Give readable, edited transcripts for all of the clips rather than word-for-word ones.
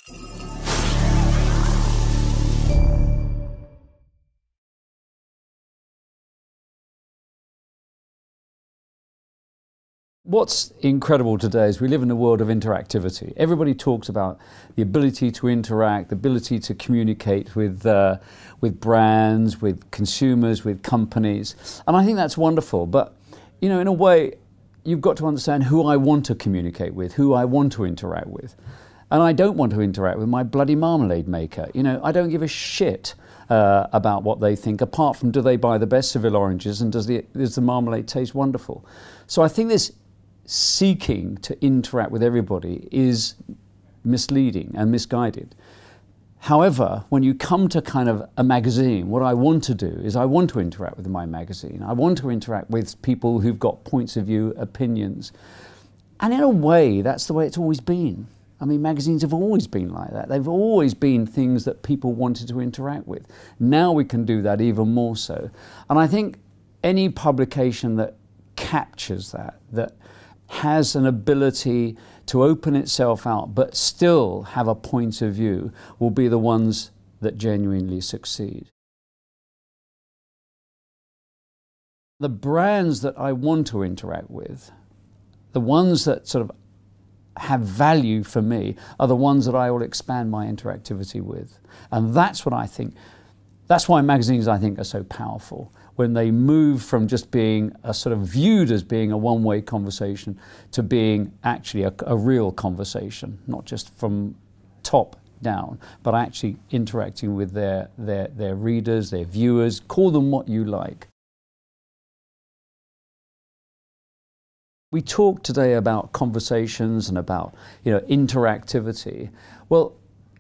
What's incredible today is we live in a world of interactivity. Everybody talks about the ability to interact, the ability to communicate with brands, with consumers, with companies. And I think that's wonderful. But, you know, in a way, you've got to understand who I want to communicate with, who I want to interact with. And I don't want to interact with my bloody marmalade maker. You know, I don't give a shit about what they think, apart from do they buy the best Seville oranges and does the marmalade taste wonderful. So I think this seeking to interact with everybody is misleading and misguided. However, when you come to kind of a magazine, what I want to do is I want to interact with my magazine. I want to interact with people who've got points of view, opinions. And in a way, that's the way it's always been. I mean, magazines have always been like that. They've always been things that people wanted to interact with. Now we can do that even more so. And I think any publication that captures that has an ability to open itself out but still have a point of view will be the ones that genuinely succeed. The brands that I want to interact with, the ones that sort of have value for me, are the ones that I will expand my interactivity with. And that's what I think. That's why magazines, I think, are so powerful, when they move from just being a sort of viewed as being a one-way conversation to being actually a real conversation, not just from top down, but actually interacting with their readers, their viewers, call them what you like. We talked today about conversations and about, you know, interactivity. Well,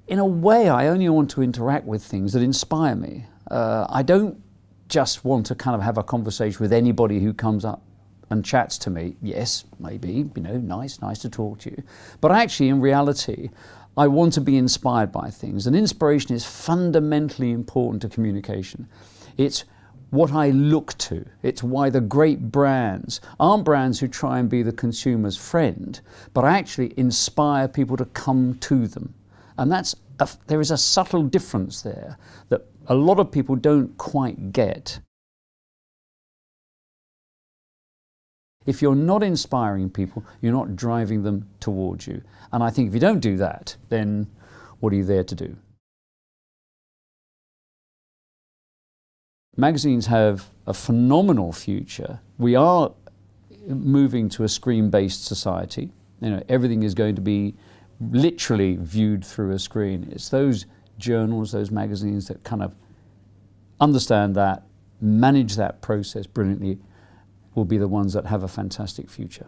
in a way, I only want to interact with things that inspire me. I don't just want to kind of have a conversation with anybody who comes up and chats to me. Yes, maybe, you know, nice to talk to you. But actually, in reality, I want to be inspired by things. And inspiration is fundamentally important to communication. It's what I look to. It's why the great brands aren't brands who try and be the consumer's friend, but actually inspire people to come to them. And there is a subtle difference there that a lot of people don't quite get. If you're not inspiring people, you're not driving them towards you. And I think if you don't do that, then what are you there to do? Magazines have a phenomenal future. We are moving to a screen-based society. You know, everything is going to be literally viewed through a screen. It's those journals, those magazines that kind of understand that, manage that process brilliantly, will be the ones that have a fantastic future.